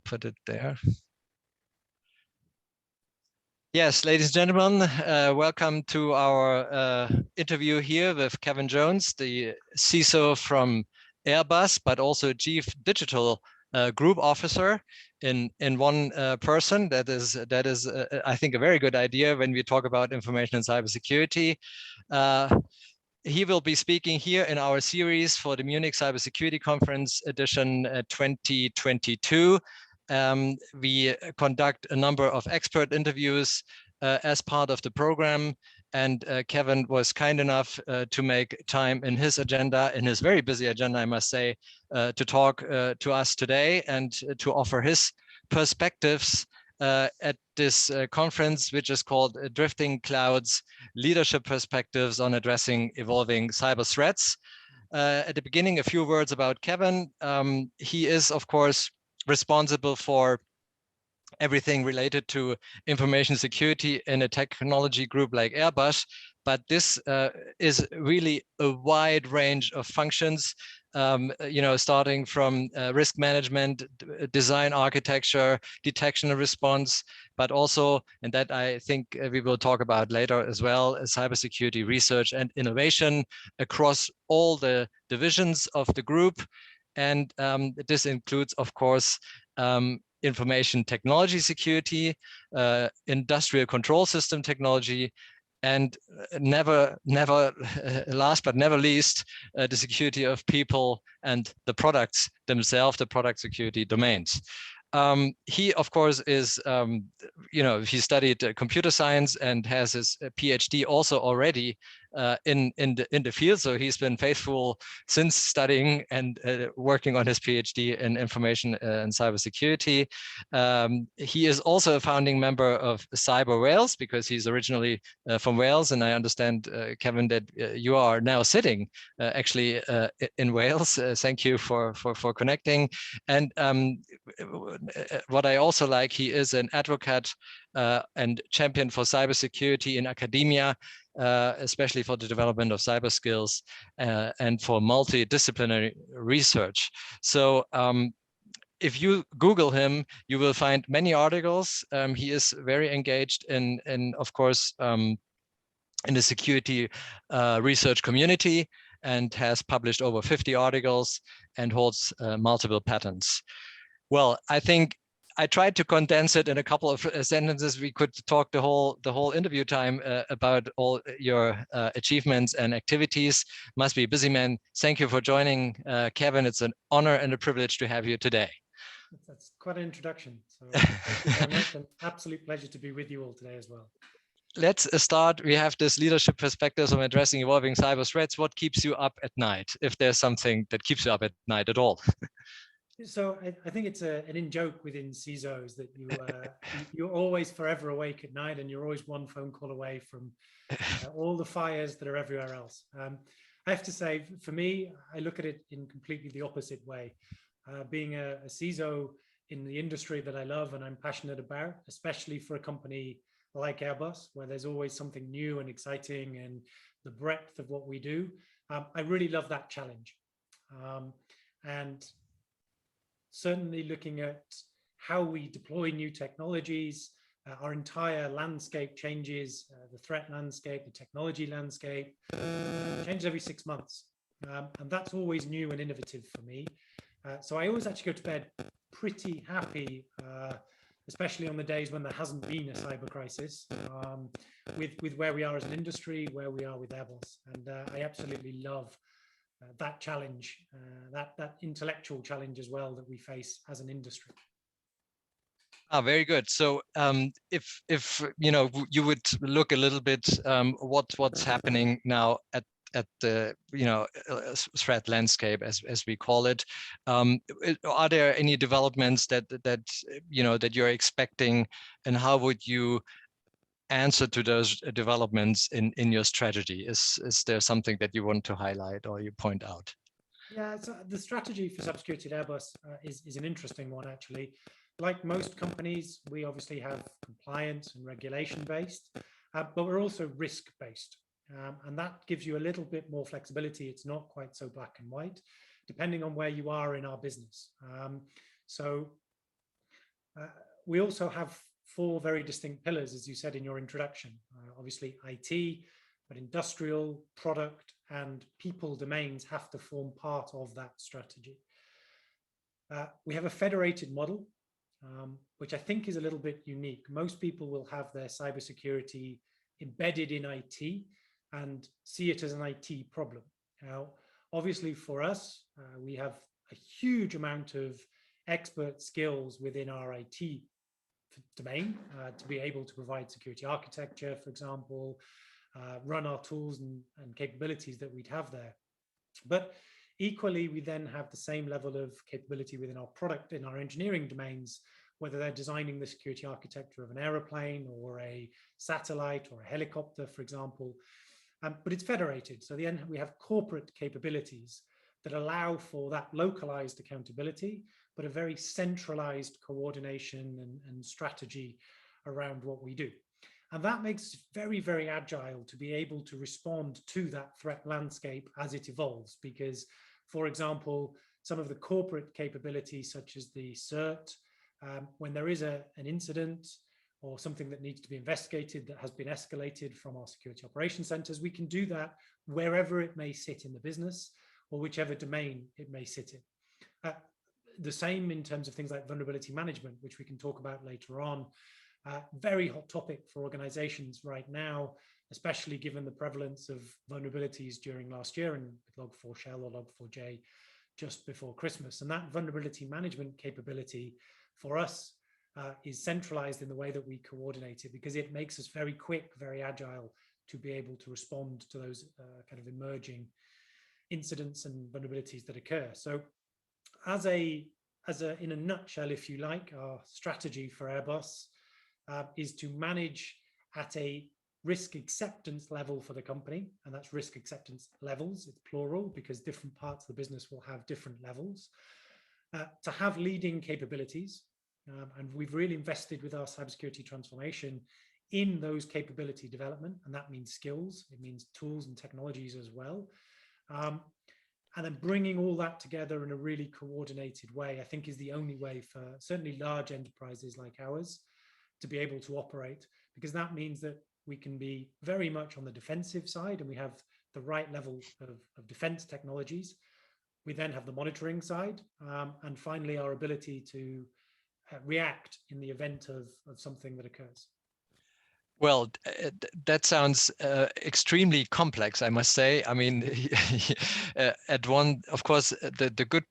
put it there. Yes, ladies and gentlemen, welcome to our interview here with Kevin Jones, the CISO from Airbus, but also Chief Digital Group Officer in one person. That is I think, a very good idea when we talk about information and cybersecurity. He will be speaking here in our series for the Munich Cybersecurity Conference edition 2022. We conduct a number of expert interviews as part of the program, and Kevin was kind enough to make time in his agenda, in his very busy agenda, I must say, to talk to us today and to offer his perspectives at this conference, which is called Drifting Clouds: Leadership Perspectives on Addressing Evolving Cyber Threats. At the beginning, a few words about Kevin. He is, of course, responsible for everything related to information security in a technology group like Airbus, but this is really a wide range of functions, starting from risk management, design architecture, detection and response, but also, and that I think we will talk about later as well, cybersecurity research and innovation across all the divisions of the group. And this includes, of course, information technology security, industrial control system technology, and never last but never least, the security of people and the products themselves, the product security domains. He, of course, is, he studied computer science and has his PhD also already in the field. So he's been faithful since studying and working on his PhD in information and cybersecurity. He is also a founding member of Cyber Wales, because he's originally from Wales, and I understand, Kevin, that you are now sitting actually in Wales. Thank you for connecting. And what I also like, he is an advocate and champion for cybersecurity in academia, especially for the development of cyber skills and for multidisciplinary research. So if you Google him, you will find many articles. He is very engaged in of course, in the security research community, and has published over 50 articles and holds multiple patents. Well, I think I tried to condense it in a couple of sentences. We could talk the whole interview time about all your achievements and activities. Must be a busy man. Thank you for joining, Kevin. It's an honor and a privilege to have you today. That's quite an introduction. So thank you very much. An absolute pleasure to be with you all today as well. Let's start. We have this leadership perspectives on addressing evolving cyber threats. What keeps you up at night, if there's something that keeps you up at night at all? So I think it's an in-joke within CISOs that you're always forever awake at night, and you're always one phone call away from all the fires that are everywhere else. I have to say, for me, I look at it in completely the opposite way. Being a CISO in the industry that I love and I'm passionate about, especially for a company like Airbus, where there's always something new and exciting and the breadth of what we do, I really love that challenge. And certainly looking at how we deploy new technologies, our entire landscape changes, the threat landscape, the technology landscape changes every 6 months. And that's always new and innovative for me. So I always actually go to bed pretty happy, especially on the days when there hasn't been a cyber crisis, with where we are as an industry, where we are with Airbus. And I absolutely love that challenge, that intellectual challenge as well that we face as an industry. Very good. So if you would look a little bit what's happening now at the threat landscape, as we call it, are there any developments that you're expecting, and how would you answer to those developments in your strategy? Is there something that you want to highlight or you point out? Yeah, so the strategy for cybersecurity at Airbus is an interesting one, actually. Like most companies, we obviously have compliance and regulation based, but we're also risk based. And that gives you a little bit more flexibility. It's not quite so black and white, depending on where you are in our business. So we also have four very distinct pillars, as you said in your introduction. Obviously IT, but industrial, product, and people domains have to form part of that strategy. We have a federated model, which I think is a little bit unique. Most people will have their cybersecurity embedded in IT and see it as an IT problem. Now, obviously for us, we have a huge amount of expert skills within our IT domain to be able to provide security architecture, for example, run our tools and capabilities that we'd have there. But equally, we then have the same level of capability within our product, in our engineering domains, whether they're designing the security architecture of an aeroplane or a satellite or a helicopter, for example. But it's federated. So then we have corporate capabilities that allow for that localized accountability, but a very centralized coordination and strategy around what we do. And that makes it very, very agile to be able to respond to that threat landscape as it evolves. Because, for example, some of the corporate capabilities, such as the CERT, when there is an incident or something that needs to be investigated that has been escalated from our security operations centers, we can do that wherever it may sit in the business or whichever domain it may sit in. The same in terms of things like vulnerability management, which we can talk about later on. Very hot topic for organizations right now, especially given the prevalence of vulnerabilities during last year and with Log4Shell or Log4j just before Christmas. And that vulnerability management capability for us is centralized in the way that we coordinate it, because it makes us very quick, very agile to be able to respond to those kind of emerging incidents and vulnerabilities that occur. So in a nutshell, if you like, our strategy for Airbus is to manage at a risk acceptance level for the company, and that's risk acceptance levels, it's plural because different parts of the business will have different levels, to have leading capabilities, and we've really invested with our cybersecurity transformation in those capability development, and that means skills, it means tools and technologies as well, and then bringing all that together in a really coordinated way, I think is the only way for certainly large enterprises like ours to be able to operate, because that means that we can be very much on the defensive side and we have the right level of defense technologies. We then have the monitoring side, and finally our ability to react in the event of something that occurs. Well, that sounds extremely complex, I must say. I mean, of course, the good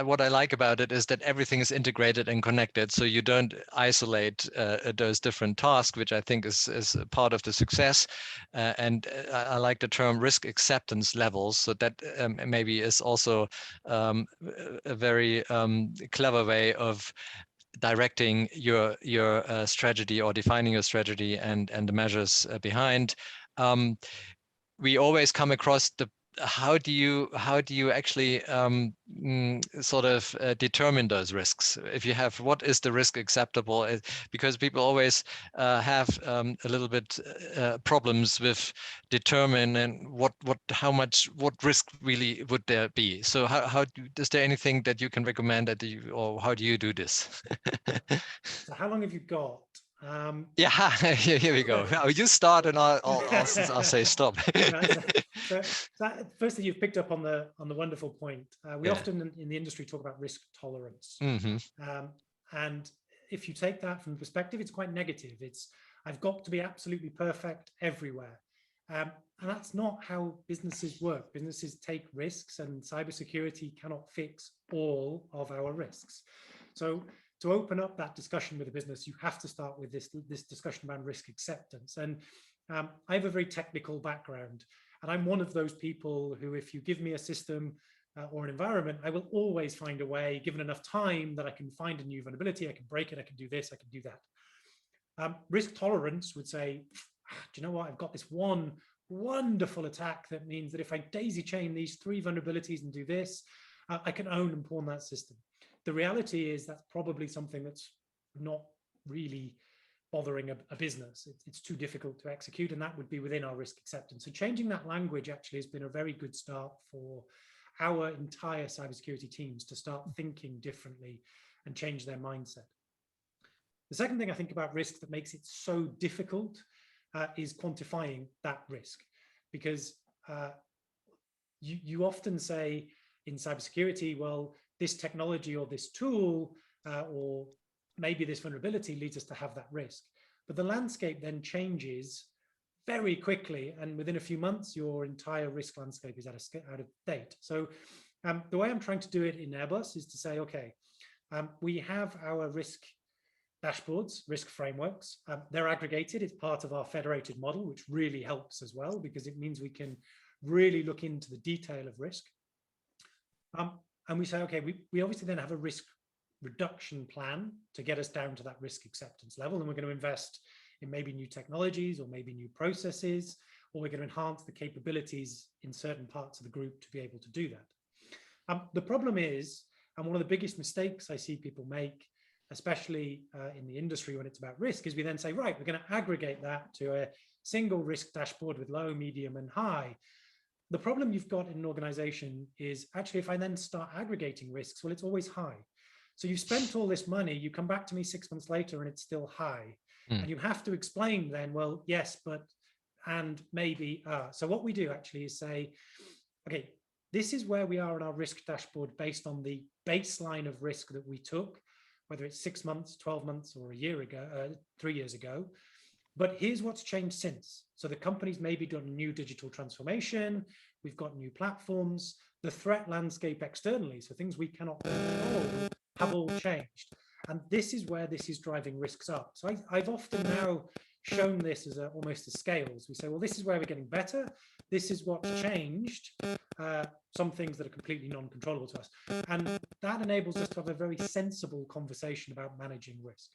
what I like about it is that everything is integrated and connected, so you don't isolate those different tasks, which I think is part of the success. And I like the term risk acceptance levels, so that maybe is also a very clever way of directing your strategy or defining your strategy and the measures behind. We always come across how do you actually sort of determine those risks? If you have, what is the risk acceptable? Because people always have a little bit problems with determining what risk really would there be. So is there anything that you can recommend or how do you do this? So how long have you got? Yeah, here we go. You start and I'll say stop. So firstly, you've picked up on the wonderful point. We often in the industry talk about risk tolerance. Mm-hmm. And if you take that from the perspective, it's quite negative. It's, I've got to be absolutely perfect everywhere. And that's not how businesses work. Businesses take risks, and cybersecurity cannot fix all of our risks. So to open up that discussion with a business, you have to start with this discussion around risk acceptance. And I have a very technical background, and I'm one of those people who, if you give me a system or an environment, I will always find a way, given enough time, that I can find a new vulnerability, I can break it, I can do this, I can do that. Risk tolerance would say, do you know what, I've got this one wonderful attack that means that if I daisy chain these 3 vulnerabilities and do this, I can own and pawn that system. The reality is that's probably something that's not really bothering a business. It's too difficult to execute, and that would be within our risk acceptance. So changing that language actually has been a very good start for our entire cybersecurity teams to start thinking differently and change their mindset. The second thing I think about risk that makes it so difficult is quantifying that risk, because you often say in cybersecurity, well, this technology or this tool or maybe this vulnerability leads us to have that risk. But the landscape then changes very quickly, and within a few months, your entire risk landscape is out of date. So the way I'm trying to do it in Airbus is to say, okay, we have our risk dashboards, risk frameworks. They're aggregated. It's part of our federated model, which really helps as well, because it means we can really look into the detail of risk. And we say, okay, we obviously then have a risk reduction plan to get us down to that risk acceptance level. And we're going to invest in maybe new technologies or maybe new processes, or we're going to enhance the capabilities in certain parts of the group to be able to do that. The problem is, and one of the biggest mistakes I see people make, especially in the industry when it's about risk, is we then say, right, we're going to aggregate that to a single risk dashboard with low, medium, and high. The problem you've got in an organization is actually, if I then start aggregating risks, well, it's always high. So you spent all this money, you come back to me 6 months later and it's still high. And you have to explain then, well, yes, but, and maybe. So what we do actually is say, okay, this is where we are in our risk dashboard based on the baseline of risk that we took, whether it's 6 months, 12 months, or a year ago, 3 years ago. But here's what's changed since. So the company's maybe done a new digital transformation. We've got new platforms. The threat landscape externally, so things we cannot control, have all changed. And this is where this is driving risks up. So I've often now shown this as almost a scales. We say, well, this is where we're getting better. This is what's changed. Some things that are completely non-controllable to us. And that enables us to have a very sensible conversation about managing risk.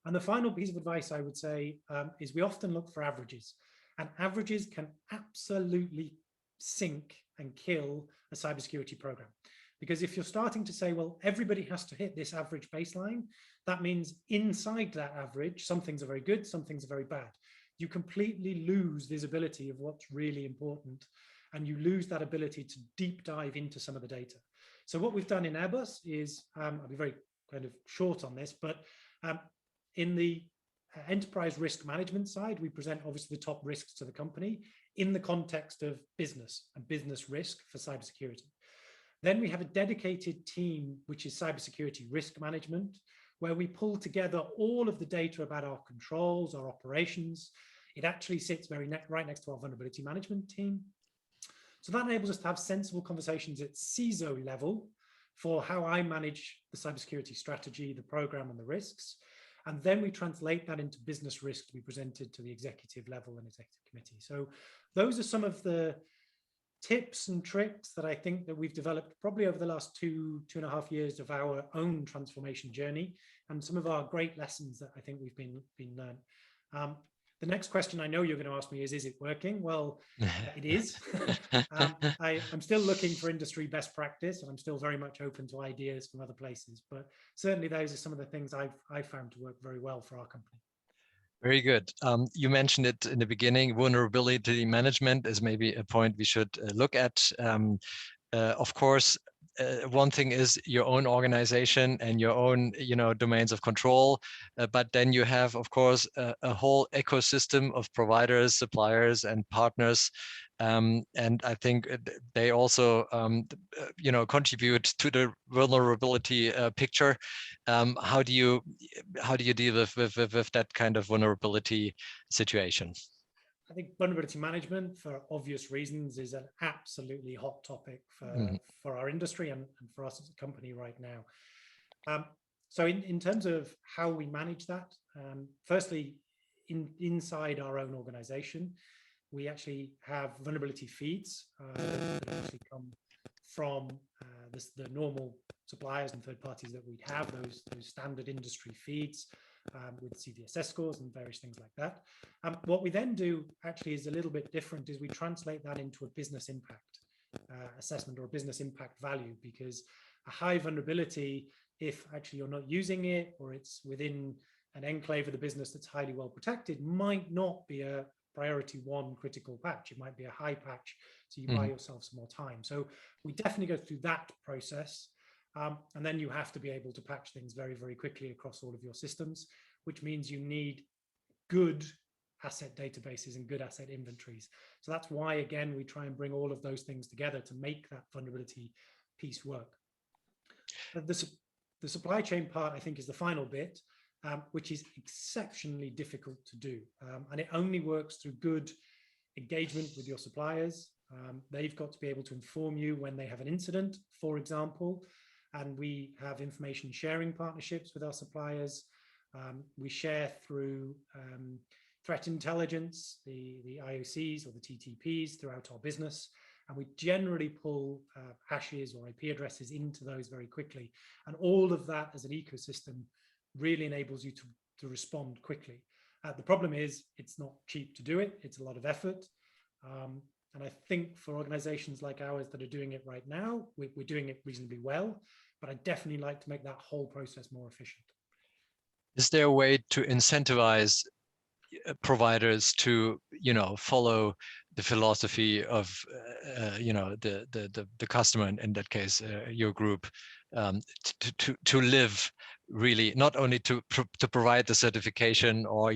And the final piece of advice I would say is we often look for averages, and averages can absolutely sink and kill a cybersecurity program. Because if you're starting to say, well, everybody has to hit this average baseline, that means inside that average, some things are very good, some things are very bad. You completely lose visibility of what's really important, and you lose that ability to deep dive into some of the data. So what we've done in Airbus is, I'll be very kind of short on this, but in the enterprise risk management side, we present obviously the top risks to the company in the context of business and business risk for cybersecurity. Then we have a dedicated team, which is cybersecurity risk management, where we pull together all of the data about our controls, our operations. It actually sits right next to our vulnerability management team. So that enables us to have sensible conversations at CISO level for how I manage the cybersecurity strategy, the program, and the risks. And then we translate that into business risk to be presented to the executive level and executive committee. So those are some of the tips and tricks that I think that we've developed probably over the last 2.5 years of our own transformation journey, and some of our great lessons that I think we've been learned. The next question I know you're going to ask me is it working? Well, it is. I'm still looking for industry best practice, and I'm still very much open to ideas from other places. But certainly those are some of the things I've found to work very well for our company. Very good. You mentioned it in the beginning, vulnerability management is maybe a point we should look at. Of course, one thing is your own organization and your own, domains of control, but then you have, of course, a whole ecosystem of providers, suppliers, and partners, and I think they also, contribute to the vulnerability picture. How do you deal with that kind of vulnerability situation? I think vulnerability management, for obvious reasons, is an absolutely hot topic for our industry and for us as a company right now. So in terms of how we manage that, firstly, inside our own organization, we actually have vulnerability feeds that actually come from the normal suppliers and third parties that we'd have, those standard industry feeds. With CVSS scores and various things like that. What we then do actually is a little bit different, is we translate that into a business impact assessment or a business impact value, because a high vulnerability, if actually you're not using it or it's within an enclave of the business that's highly well protected, might not be a priority one critical patch. It might be a high patch, so you buy yourself some more time. So we definitely go through that process. And then you have to be able to patch things very, very quickly across all of your systems, which means you need good asset databases and good asset inventories. So that's why, again, we try and bring all of those things together to make that vulnerability piece work. The supply chain part, I think, is the final bit, which is exceptionally difficult to do. And it only works through good engagement with your suppliers. They've got to be able to inform you when they have an incident, for example, and we have information sharing partnerships with our suppliers. We share through threat intelligence, the IOCs or the TTPs throughout our business, and we generally pull hashes or IP addresses into those very quickly. And all of that as an ecosystem really enables you to respond quickly. The problem is it's not cheap to do it. It's a lot of effort. And I think for organizations like ours that are doing it right now, we're doing it reasonably well, but I definitely like to make that whole process more efficient. Is there a way to incentivize providers to, follow the philosophy of, the customer, in that case, your group, to live really, not only to provide the certification or,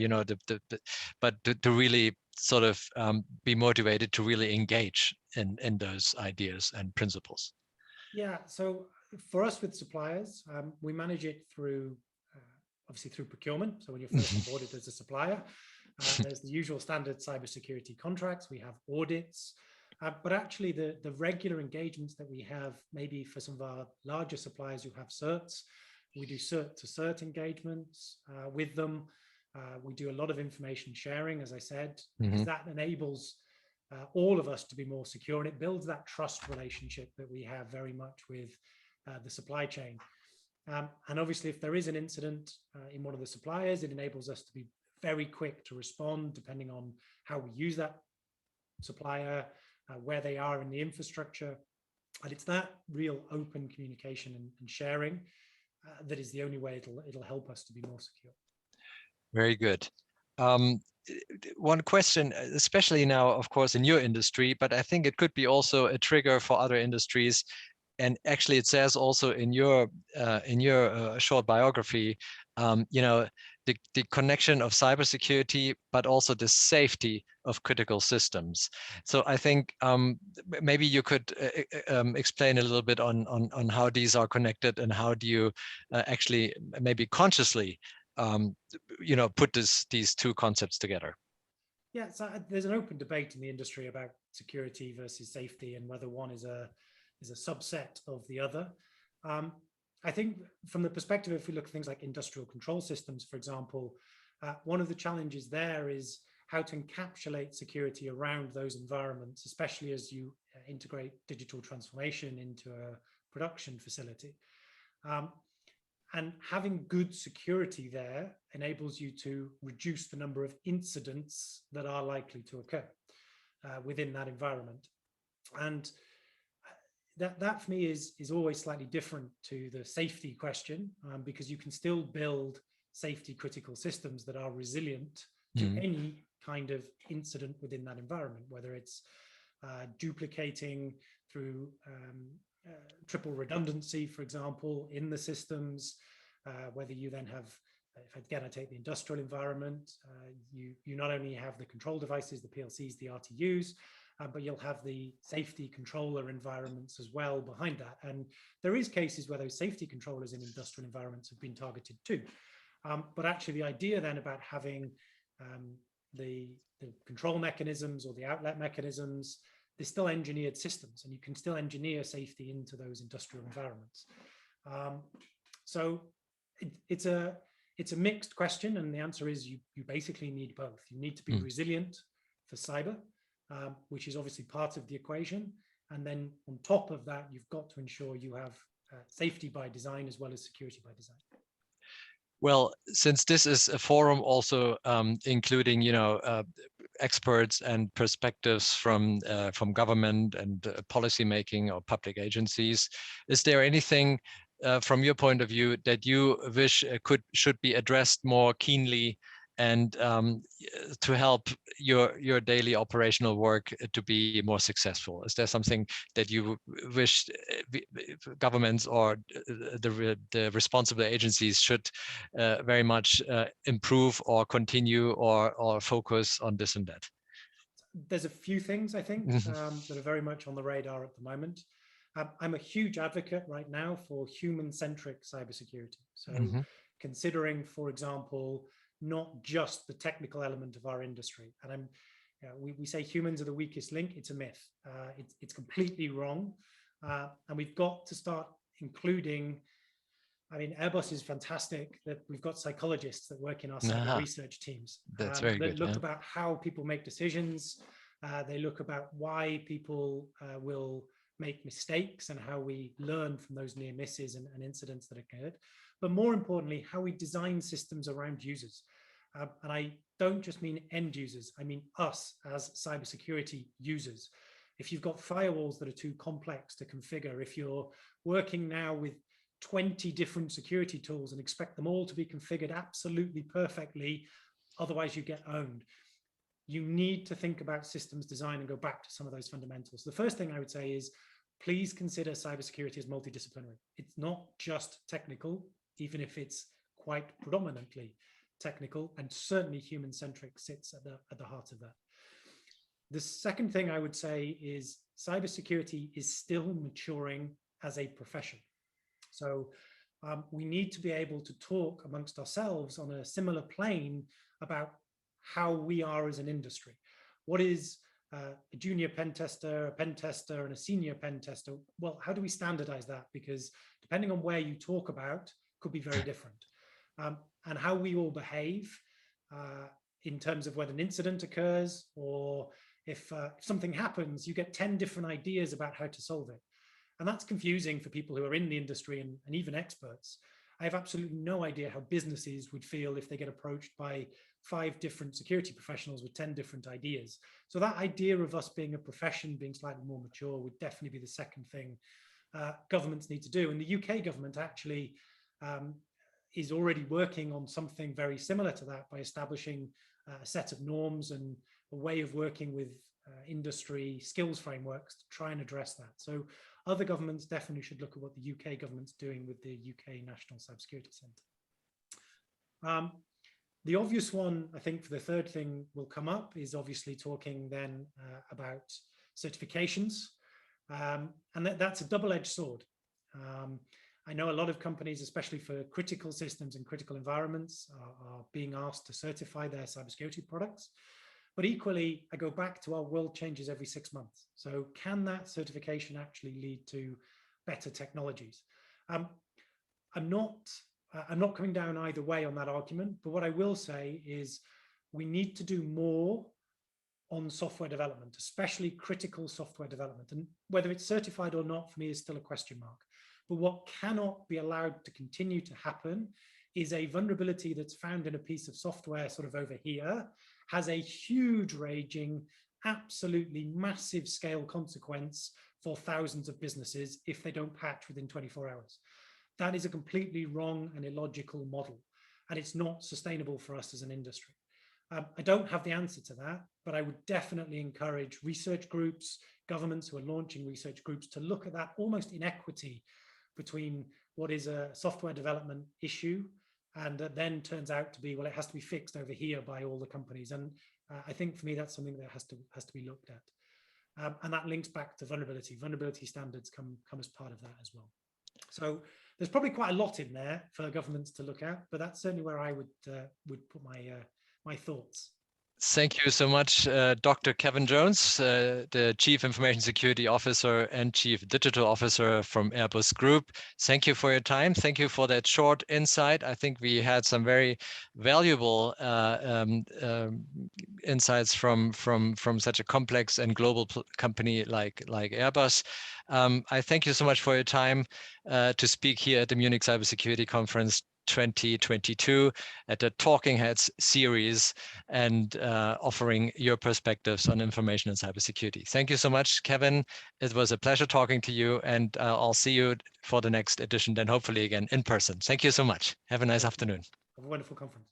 but to really sort of be motivated to really engage in those ideas and principles? Yeah, so for us with suppliers, we manage it through, obviously through procurement. So when you're first onboarded as a supplier, there's the usual standard cybersecurity contracts. We have audits, but actually the regular engagements that we have, maybe for some of our larger suppliers who have certs, we do cert to cert engagements with them. We do a lot of information sharing, as I said, because that enables all of us to be more secure, and it builds that trust relationship that we have very much with the supply chain. And obviously, if there is an incident in one of the suppliers, it enables us to be very quick to respond, depending on how we use that supplier, where they are in the infrastructure. And it's that real open communication and sharing that is the only way it'll help us to be more secure. Very good. One question, especially now, of course, in your industry, but I think it could be also a trigger for other industries. And actually, it says also in your short biography, the connection of cybersecurity, but also the safety of critical systems. So I think maybe you could explain a little bit on how these are connected, and how do you actually maybe consciously put these two concepts together. Yeah, so there's an open debate in the industry about security versus safety, and whether one is a subset of the other. I think from the perspective, if we look at things like industrial control systems, for example, one of the challenges there is how to encapsulate security around those environments, especially as you integrate digital transformation into a production facility. And having good security there enables you to reduce the number of incidents that are likely to occur within that environment. And that for me is always slightly different to the safety question, because you can still build safety critical systems that are resilient to any kind of incident within that environment, whether it's duplicating through triple redundancy, for example, in the systems, whether you then have, if again I take the industrial environment, you not only have the control devices, the PLCs, the RTUs, but you'll have the safety controller environments as well behind that. And there is cases where those safety controllers in industrial environments have been targeted too. But actually the idea then about having the control mechanisms or the outlet mechanisms, they're still engineered systems, and you can still engineer safety into those industrial environments. So it's a mixed question, and the answer is you basically need both. You need to be resilient for cyber, which is obviously part of the equation. And then on top of that, you've got to ensure you have safety by design as well as security by design. Well, since this is a forum also including, experts and perspectives from government and policy making or public agencies, is there anything from your point of view that you wish should be addressed more keenly and to help your daily operational work to be more successful? Is there something that you wish governments or the responsible agencies should very much improve or continue or focus on this and that? There's a few things I think that are very much on the radar at the moment. I'm a huge advocate right now for human-centric cybersecurity. So considering, for example, not just the technical element of our industry. And we say humans are the weakest link. It's a myth. It's completely wrong. And we've got to start including, I mean, Airbus is fantastic that we've got psychologists that work in our cyber research teams. That's very good. Look about how people make decisions. They look about why people will make mistakes and how we learn from those near misses and incidents that occurred. But more importantly, how we design systems around users. And I don't just mean end users, I mean us as cybersecurity users. If you've got firewalls that are too complex to configure, if you're working now with 20 different security tools and expect them all to be configured absolutely perfectly, otherwise you get owned. You need to think about systems design and go back to some of those fundamentals. The first thing I would say is, please consider cybersecurity as multidisciplinary. It's not just technical, even if it's quite predominantly technical, and certainly human-centric sits at the heart of that. The second thing I would say is cybersecurity is still maturing as a profession. So we need to be able to talk amongst ourselves on a similar plane about how we are as an industry. What is a junior pen tester, and a senior pen tester? Well, how do we standardize that? Because depending on where you talk about, could be very different. And how we all behave in terms of when an incident occurs, or if something happens, you get 10 different ideas about how to solve it. And that's confusing for people who are in the industry and even experts. I have absolutely no idea how businesses would feel if they get approached by 5 different security professionals with 10 different ideas. So that idea of us being a profession, being slightly more mature, would definitely be the second thing governments need to do. And the UK government actually is already working on something very similar to that by establishing a set of norms and a way of working with industry skills frameworks to try and address that. So other governments definitely should look at what the UK government's doing with the UK National Cybersecurity Centre. The obvious one, I think, for the third thing will come up is obviously talking then about certifications. And that's a double-edged sword. I know a lot of companies, especially for critical systems and critical environments, are being asked to certify their cybersecurity products. But equally, I go back to our world changes every 6 months. So can that certification actually lead to better technologies? I'm not coming down either way on that argument, but what I will say is we need to do more on software development, especially critical software development. And whether it's certified or not, for me, is still a question mark. But what cannot be allowed to continue to happen is a vulnerability that's found in a piece of software sort of over here has a huge raging, absolutely massive scale consequence for thousands of businesses if they don't patch within 24 hours. That is a completely wrong and illogical model, and it's not sustainable for us as an industry. I don't have the answer to that, but I would definitely encourage research groups, governments who are launching research groups, to look at that almost inequity between what is a software development issue and then turns out to be, well, it has to be fixed over here by all the companies. And I think for me, that's something that has to be looked at. And that links back to vulnerability. Vulnerability standards come as part of that as well. So there's probably quite a lot in there for governments to look at, but that's certainly where I would put my thoughts. Thank you so much, Dr. Kevin Jones, the Chief Information Security Officer and Chief Digital Officer from Airbus Group. Thank you for your time. Thank you for that short insight. I think we had some very valuable insights from such a complex and global company like Airbus. I thank you so much for your time to speak here at the Munich Cybersecurity Conference 2022 at the Talking Heads series and offering your perspectives on information and cybersecurity. Thank you so much, Kevin. It was a pleasure talking to you, and I'll see you for the next edition, then hopefully again in person. Thank you so much. Have a nice afternoon. Have a wonderful conference.